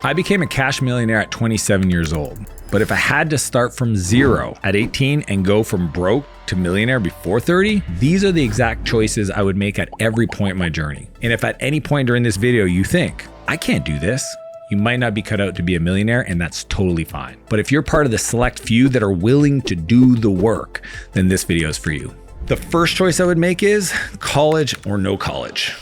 I became a cash millionaire at 27 years old. But if I had to start from zero at 18 and go from broke to millionaire before 30, these are the exact choices I would make at every point in my journey. And if at any point during this video you think, I can't do this, you might not be cut out to be a millionaire, and that's totally fine. But if you're part of the select few that are willing to do the work, then this video is for you. The first choice I would make is college or no college.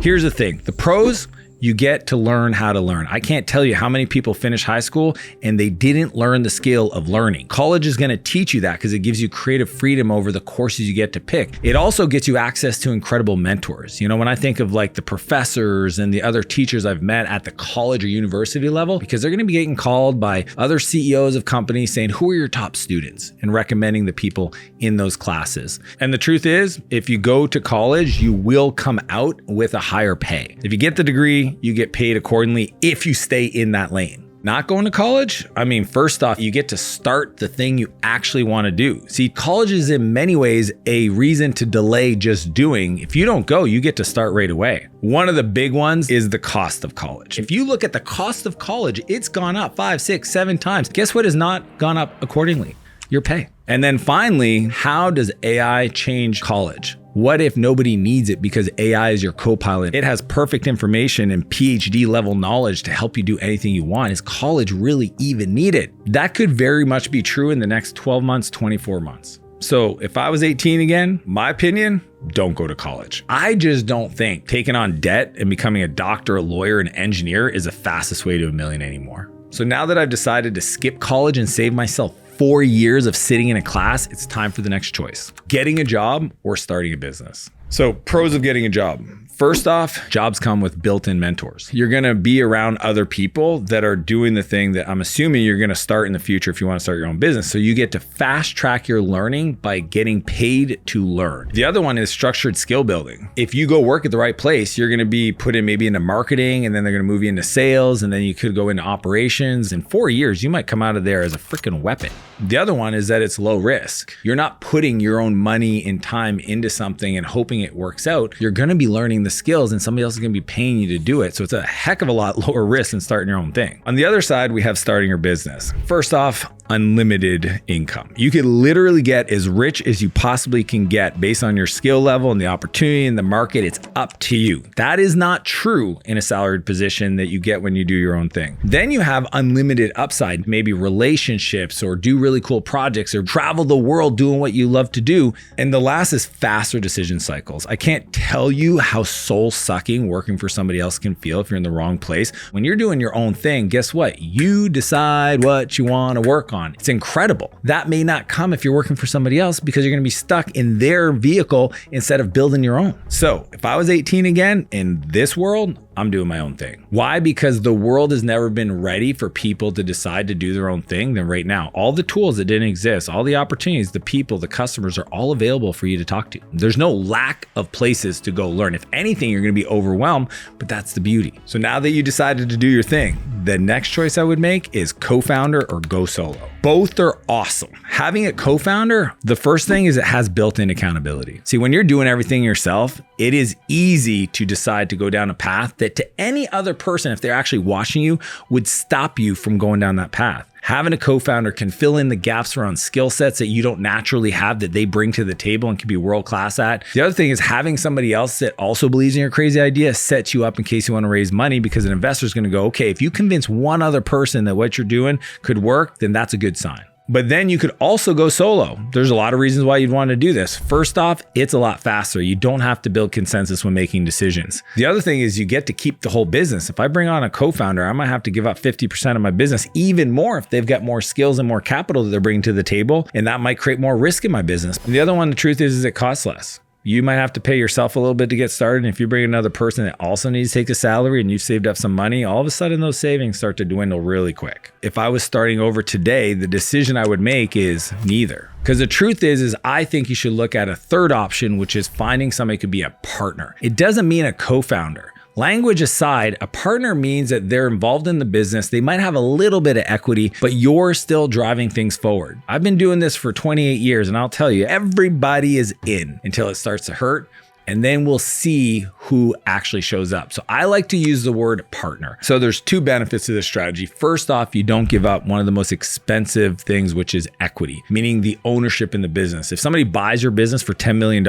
Here's the thing, the pros, you get to learn how to learn. I can't tell you how many people finish high school and they didn't learn the skill of learning. College is going to teach you that because it gives you creative freedom over the courses you get to pick. It also gets you access to incredible mentors. You know, when I think of like the professors and the other teachers I've met at the college or university level, because they're going to be getting called by other CEOs of companies saying, who are your top students, and recommending the people in those classes. And the truth is, if you go to college, you will come out with a higher pay. If you get the degree, you get paid accordingly if you stay in that lane. Not going to college? I mean, first off, you get to start the thing you actually want to do. See, college is in many ways a reason to delay just doing. If you don't go, you get to start right away. One of the big ones is the cost of college. If you look at the cost of college, it's gone up 5, 6, 7 times. Guess what has not gone up accordingly? Your pay. And then finally, how does AI change college? What if nobody needs it because AI is your co-pilot? It has perfect information and PhD level knowledge to help you do anything you want. Is college really even needed? That could very much be true in the next 12 months, 24 months. So if I was 18 again, my opinion, don't go to college. I just don't think taking on debt and becoming a doctor, a lawyer, an engineer is the fastest way to a million anymore. So now that I've decided to skip college and save myself 4 years of sitting in a class, it's time for the next choice. Getting a job or starting a business. So pros of getting a job. First off, jobs come with built-in mentors. You're gonna be around other people that are doing the thing that I'm assuming you're gonna start in the future if you wanna start your own business. So you get to fast track your learning by getting paid to learn. The other one is structured skill building. If you go work at the right place, you're gonna be put in maybe into marketing, and then they're gonna move you into sales, and then you could go into operations. In 4 years, you might come out of there as a freaking weapon. The other one is that it's low risk. You're not putting your own money and time into something and hoping it works out. You're gonna be learning the skills, and somebody else is gonna be paying you to do it. So it's a heck of a lot lower risk than starting your own thing. On the other side, we have starting your business. First off, unlimited income. You could literally get as rich as you possibly can get based on your skill level and the opportunity in the market. It's up to you. That is not true in a salaried position that you get when you do your own thing. Then you have unlimited upside, maybe relationships, or do really cool projects, or travel the world doing what you love to do. And the last is faster decision cycles. I can't tell you how soul sucking working for somebody else can feel if you're in the wrong place. When you're doing your own thing, guess what? You decide what you want to work on. It's incredible. That may not come if you're working for somebody else because you're going to be stuck in their vehicle instead of building your own. So if I was 18 again in this world, I'm doing my own thing. Why? Because the world has never been ready for people to decide to do their own thing than right now. All the tools that didn't exist, all the opportunities, the people, the customers are all available for you to talk to. There's no lack of places to go learn. If anything, you're going to be overwhelmed, but that's the beauty. So now that you decided to do your thing, the next choice I would make is co-founder or go solo. Both are awesome. Having a co-founder, the first thing is it has built-in accountability. See, when you're doing everything yourself, it is easy to decide to go down a path that to any other person, if they're actually watching you, would stop you from going down that path. Having a co-founder can fill in the gaps around skill sets that you don't naturally have that they bring to the table and can be world-class at. The other thing is having somebody else that also believes in your crazy idea sets you up in case you want to raise money, because an investor is going to go, okay, if you convince one other person that what you're doing could work, then that's a good sign. But then you could also go solo. There's a lot of reasons why you'd want to do this. First off, it's a lot faster. You don't have to build consensus when making decisions. The other thing is you get to keep the whole business. If I bring on a co-founder, I might have to give up 50% of my business, even more if they've got more skills and more capital that they're bringing to the table, and that might create more risk in my business. And the other one, the truth is it costs less. You might have to pay yourself a little bit to get started. And if you bring another person that also needs to take a salary and you've saved up some money, all of a sudden those savings start to dwindle really quick. If I was starting over today, the decision I would make is neither. Because the truth is I think you should look at a third option, which is finding somebody who could be a partner. It doesn't mean a co-founder. Language aside, a partner means that they're involved in the business. They might have a little bit of equity, but you're still driving things forward. I've been doing this for 28 years, and I'll tell you, everybody is in until it starts to hurt. and then we'll see who actually shows up. So I like to use the word partner. So there's two benefits to this strategy. First off, you don't give up one of the most expensive things, which is equity, meaning the ownership in the business. If somebody buys your business for $10 million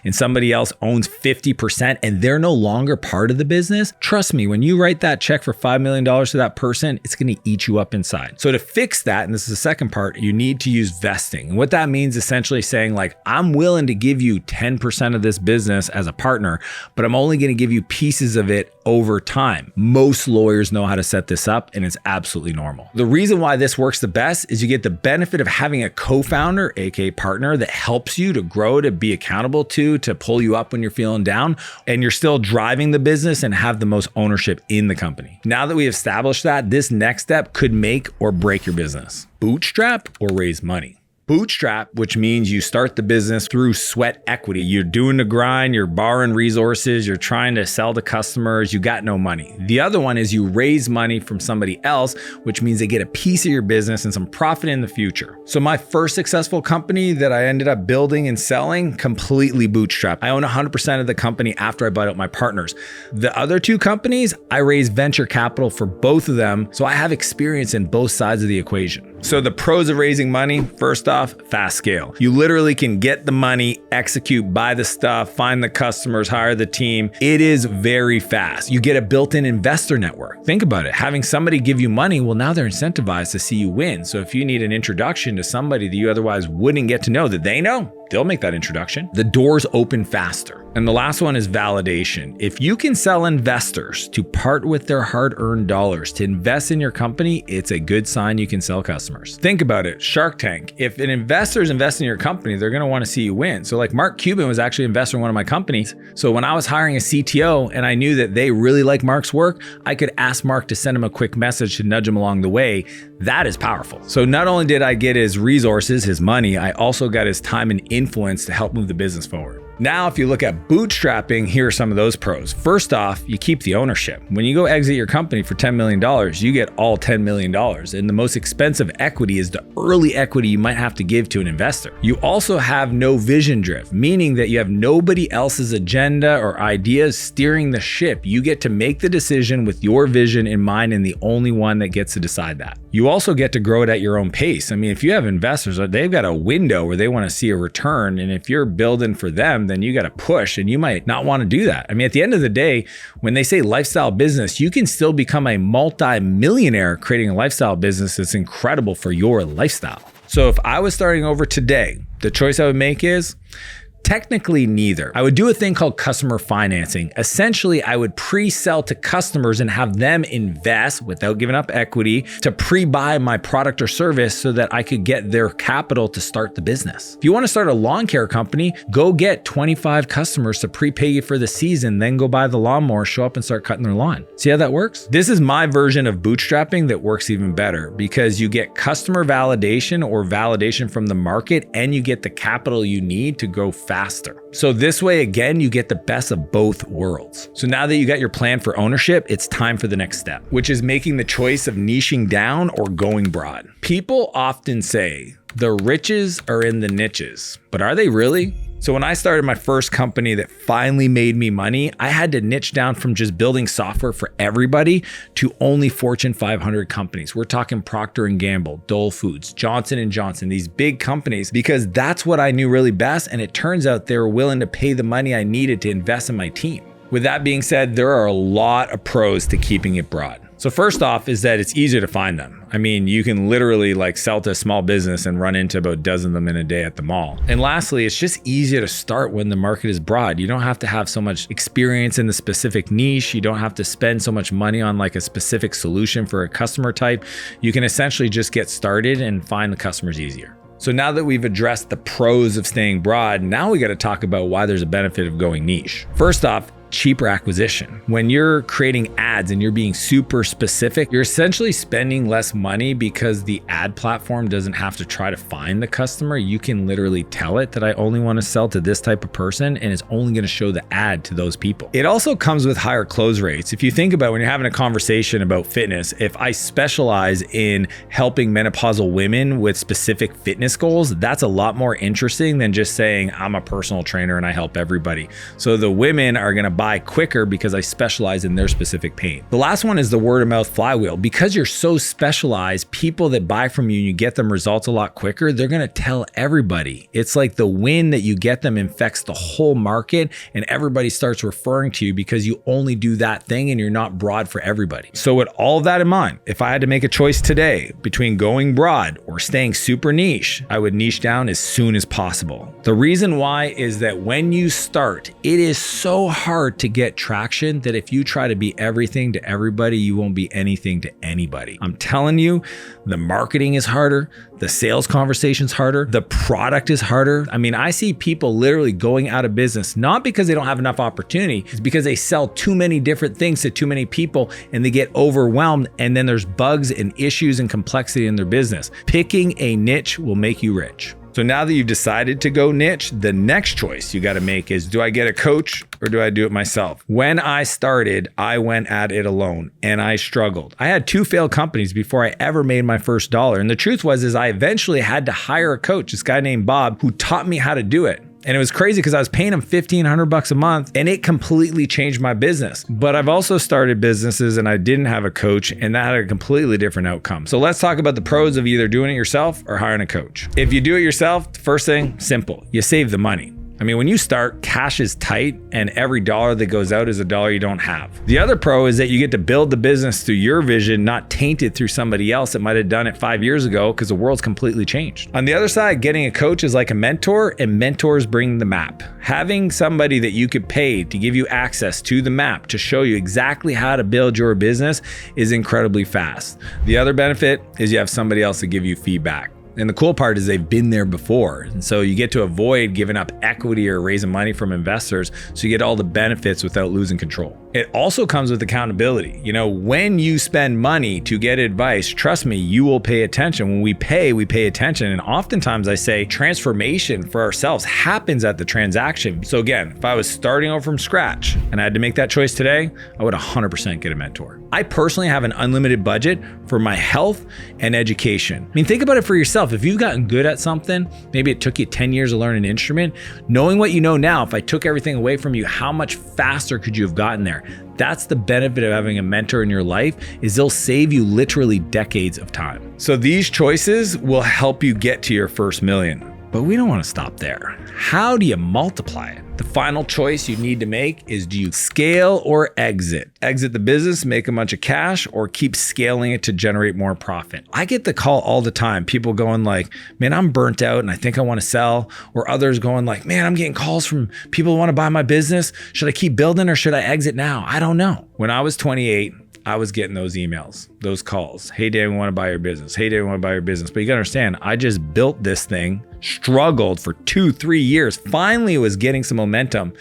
and somebody else owns 50% and they're no longer part of the business, trust me, when you write that check for $5 million to that person, it's going to eat you up inside. So to fix that, and this is the second part, you need to use vesting. And what that means is essentially saying like, I'm willing to give you 10% of this business as a partner, but I'm only going to give you pieces of it over time. Most lawyers know how to set this up, and it's absolutely normal. The reason why this works the best is you get the benefit of having a co-founder, aka partner, that helps you to grow, to be accountable to pull you up when you're feeling down, and you're still driving the business and have the most ownership in the company. Now that we established that, this next step could make or break your business. Bootstrap or raise money. Bootstrap, which means you start the business through sweat equity. You're doing the grind, you're borrowing resources, you're trying to sell to customers, you got no money. The other one is you raise money from somebody else, which means they get a piece of your business and some profit in the future. So my first successful company that I ended up building and selling, completely bootstrapped. I own 100% of the company after I bought out my partners. The other two companies, I raised venture capital for both of them, so I have experience in both sides of the equation. So the pros of raising money, first off, fast scale. You literally can get the money, execute, buy the stuff, find the customers, hire the team. It is very fast. You get a built-in investor network. Think about it. Having somebody give you money, well, now they're incentivized to see you win. So if you need an introduction to somebody that you otherwise wouldn't get to know that they know, they'll make that introduction. The doors open faster. And the last one is validation. If you can sell investors to part with their hard-earned dollars to invest in your company, it's a good sign you can sell customers. Think about it. Shark Tank. If an investor is investing in your company, they're going to want to see you win. So like Mark Cuban was actually an investor in one of my companies. So when I was hiring a CTO and I knew that they really like Mark's work, I could ask Mark to send him a quick message to nudge him along the way. That is powerful. So not only did I get his resources, his money, I also got his time and influence to help move the business forward. Now, if you look at bootstrapping, here are some of those pros. First off, you keep the ownership. When you go exit your company for $10 million, you get all $10 million. And the most expensive equity is the early equity you might have to give to an investor. You also have no vision drift, meaning that you have nobody else's agenda or ideas steering the ship. You get to make the decision with your vision in mind and the only one that gets to decide that. You also get to grow it at your own pace. I mean, if you have investors, they've got a window where they want to see a return. And if you're building for them, then you got to push, and you might not want to do that. I mean, at the end of the day, when they say lifestyle business, you can still become a multi-millionaire creating a lifestyle business that's incredible for your lifestyle. So if I was starting over today, the choice I would make is technically neither. I would do a thing called customer financing. Essentially, I would pre-sell to customers and have them invest without giving up equity to pre-buy my product or service so that I could get their capital to start the business. If you want to start a lawn care company, go get 25 customers to prepay you for the season, then go buy the lawnmower, show up and start cutting their lawn. See how that works? This is my version of bootstrapping that works even better because you get customer validation or validation from the market and you get the capital you need to go faster. So this way, again, you get the best of both worlds. So now that you got your plan for ownership, it's time for the next step, which is making the choice of niching down or going broad. People often say the riches are in the niches, but are they really? So when I started my first company that finally made me money, I had to niche down from just building software for everybody to only Fortune 500 companies. We're talking Procter & Gamble, Dole Foods, Johnson & Johnson, these big companies, because that's what I knew really best. And it turns out they were willing to pay the money I needed to invest in my team. With that being said, there are a lot of pros to keeping it broad. So first off is that it's easier to find them. I mean, you can literally like sell to a small business and run into about a dozen of them in a day at the mall. And lastly, it's just easier to start when the market is broad. You don't have to have so much experience in the specific niche. You don't have to spend so much money on like a specific solution for a customer type. You can essentially just get started and find the customers easier. So now that we've addressed the pros of staying broad, now we got to talk about why there's a benefit of going niche. First off, cheaper acquisition. When you're creating ads and you're being super specific, you're essentially spending less money because the ad platform doesn't have to try to find the customer. You can literally tell it that I only want to sell to this type of person, and it's only going to show the ad to those people. It also comes with higher close rates. If you think about when you're having a conversation about fitness, if I specialize in helping menopausal women with specific fitness goals, that's a lot more interesting than just saying I'm a personal trainer and I help everybody. So the women are going to buy quicker because I specialize in their specific pain. The last one is the word of mouth flywheel. Because you're so specialized, people that buy from you and you get them results a lot quicker, they're going to tell everybody. It's like the win that you get them infects the whole market and everybody starts referring to you because you only do that thing and you're not broad for everybody. So with all of that in mind, if I had to make a choice today between going broad or staying super niche, I would niche down as soon as possible. The reason why is that when you start, it is so hard to get traction that if you try to be everything to everybody, you won't be anything to anybody. I'm telling you, the marketing is harder, the sales conversation's harder, the product is harder. I mean, I see people literally going out of business, not because they don't have enough opportunity, it's because they sell too many different things to too many people and they get overwhelmed, and then there's bugs and issues and complexity in their business. Picking a niche will make you rich. So now that you've decided to go niche, the next choice you got to make is, do I get a coach or do I do it myself? When I started, I went at it alone and I struggled. I had 2 failed companies before I ever made my first dollar. And the truth was I eventually had to hire a coach, this guy named Bob, who taught me how to do it. And it was crazy because I was paying him $1,500 a month and it completely changed my business. But I've also started businesses and I didn't have a coach and that had a completely different outcome. So let's talk about the pros of either doing it yourself or hiring a coach. If you do it yourself, the first thing, simple, you save the money. I mean, when you start, cash is tight and every dollar that goes out is a dollar you don't have. The other pro is that you get to build the business through your vision, not tainted through somebody else that might have done it 5 years ago because the world's completely changed. On the other side, getting a coach is like a mentor, and mentors bring the map. Having somebody that you could pay to give you access to the map to show you exactly how to build your business is incredibly fast. The other benefit is you have somebody else to give you feedback. And the cool part is they've been there before. And so you get to avoid giving up equity or raising money from investors. So you get all the benefits without losing control. It also comes with accountability. You know, when you spend money to get advice, trust me, you will pay attention. When we pay attention. And oftentimes I say transformation for ourselves happens at the transaction. So again, if I was starting over from scratch and I had to make that choice today, I would 100% get a mentor. I personally have an unlimited budget for my health and education. I mean, think about it for yourself. If you've gotten good at something, maybe it took you 10 years to learn an instrument, knowing what you know now, if I took everything away from you, how much faster could you have gotten there? That's the benefit of having a mentor in your life, is they'll save you literally decades of time. So these choices will help you get to your first million. But we don't want to stop there. How do you multiply it? The final choice you need to make is, do you scale or exit? Exit the business, make a bunch of cash, or keep scaling it to generate more profit? I get the call all the time. People going like, man, I'm burnt out and I think I want to sell. Or others going like, man, I'm getting calls from people who want to buy my business. Should I keep building or should I exit now? I don't know. When I was 28, I was getting those emails, those calls. Hey, Dave, we want to buy your business. Hey, Dave, we want to buy your business. But you got to understand, I just built this thing, struggled for 2-3 years, finally was getting some momentum.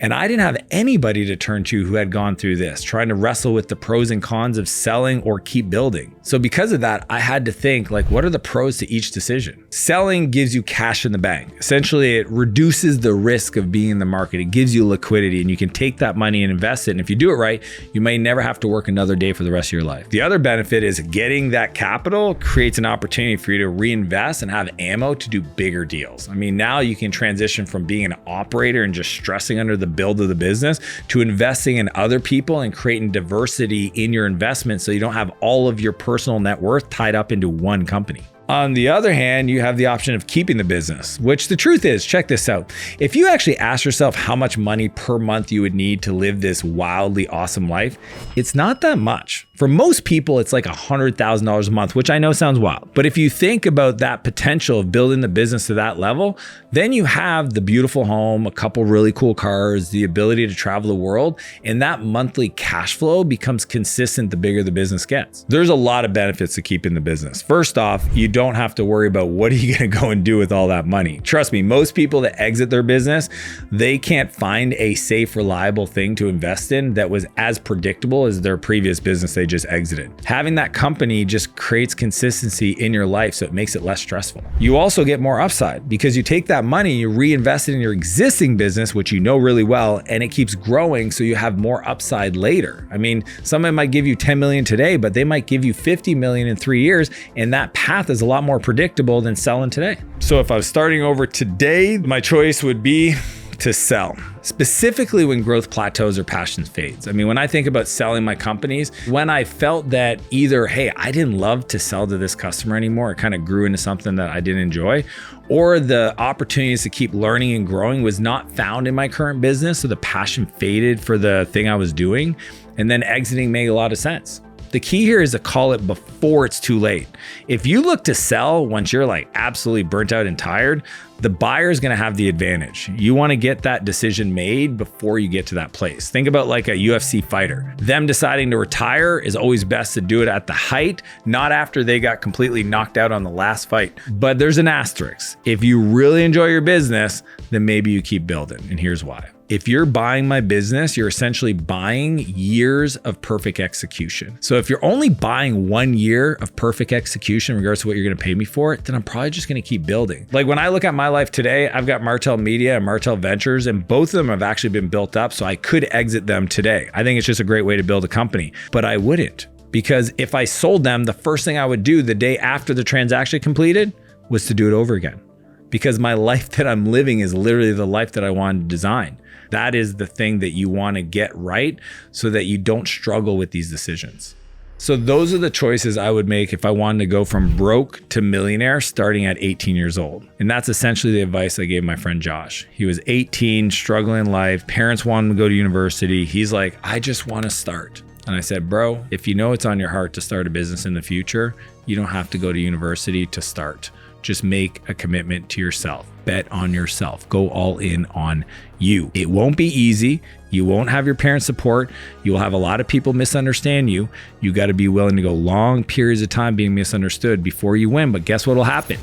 And I didn't have anybody to turn to who had gone through this, trying to wrestle with the pros and cons of selling or keep building. So because of that, I had to think, like, what are the pros to each decision? Selling gives you cash in the bank. Essentially, it reduces the risk of being in the market. It gives you liquidity and you can take that money and invest it. And if you do it right, you may never have to work another day for the rest of your life. The other benefit is getting that capital creates an opportunity for you to reinvest and have ammo to do bigger deals. I mean, now you can transition from being an operator and just stressing under the build of the business to investing in other people and creating diversity in your investment so you don't have all of your personal net worth tied up into one company. On the other hand, you have the option of keeping the business, which the truth is, check this out. If you actually ask yourself how much money per month you would need to live this wildly awesome life, it's not that much. For most people, it's like $100,000 a month, which I know sounds wild. But if you think about that potential of building the business to that level, then you have the beautiful home, a couple really cool cars, the ability to travel the world, and that monthly cash flow becomes consistent the bigger the business gets. There's a lot of benefits to keeping the business. First off, you don't have to worry about what are you going to go and do with all that money. Trust me, most people that exit their business, they can't find a safe, reliable thing to invest in that was as predictable as their previous business they just exited. Having that company just creates consistency in your life, so it makes it less stressful. You also get more upside because you take that money, you reinvest it in your existing business, which you know really well, and it keeps growing, so you have more upside later. I mean, someone might give you 10 million today, but they might give you 50 million in 3 years, and that path is a lot more predictable than selling today. So if I was starting over today, my choice would be to sell, specifically when growth plateaus or passion fades. I mean, when I think about selling my companies, when I felt that either, hey, I didn't love to sell to this customer anymore, it kind of grew into something that I didn't enjoy, or the opportunities to keep learning and growing was not found in my current business, so the passion faded for the thing I was doing, and then exiting made a lot of sense. The key here is to call it before it's too late. If you look to sell once you're like absolutely burnt out and tired, the buyer is going to have the advantage. You want to get that decision made before you get to that place. Think about like a UFC fighter. Them deciding to retire is always best to do it at the height, not after they got completely knocked out on the last fight. But there's an asterisk. If you really enjoy your business, then maybe you keep building. And here's why. If you're buying my business, you're essentially buying years of perfect execution. So if you're only buying 1 year of perfect execution, regardless of what you're going to pay me for it, then I'm probably just going to keep building. Like when I look at my life today, I've got Martell Media and Martell Ventures, and both of them have actually been built up, so I could exit them today. I think it's just a great way to build a company, but I wouldn't, because if I sold them, the first thing I would do the day after the transaction completed was to do it over again, because my life that I'm living is literally the life that I wanted to design. That is the thing that you want to get right so that you don't struggle with these decisions. So those are the choices I would make if I wanted to go from broke to millionaire starting at 18 years old. And that's essentially the advice I gave my friend Josh. He was 18, struggling in life. Parents wanted him to go to university. He's like, I just want to start. And I said, bro, if you know it's on your heart to start a business in the future, you don't have to go to university to start. Just make a commitment to yourself. Bet on yourself. Go all in on you. It won't be easy. You won't have your parents' support. You will have a lot of people misunderstand you. You got to be willing to go long periods of time being misunderstood before you win. But guess what will happen?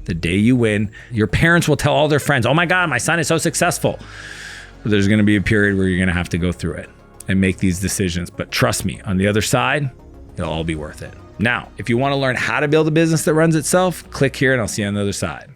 The day you win, your parents will tell all their friends, oh my God, my son is so successful. But there's going to be a period where you're going to have to go through it and make these decisions. But trust me, on the other side, it'll all be worth it. Now, if you want to learn how to build a business that runs itself, click here and I'll see you on the other side.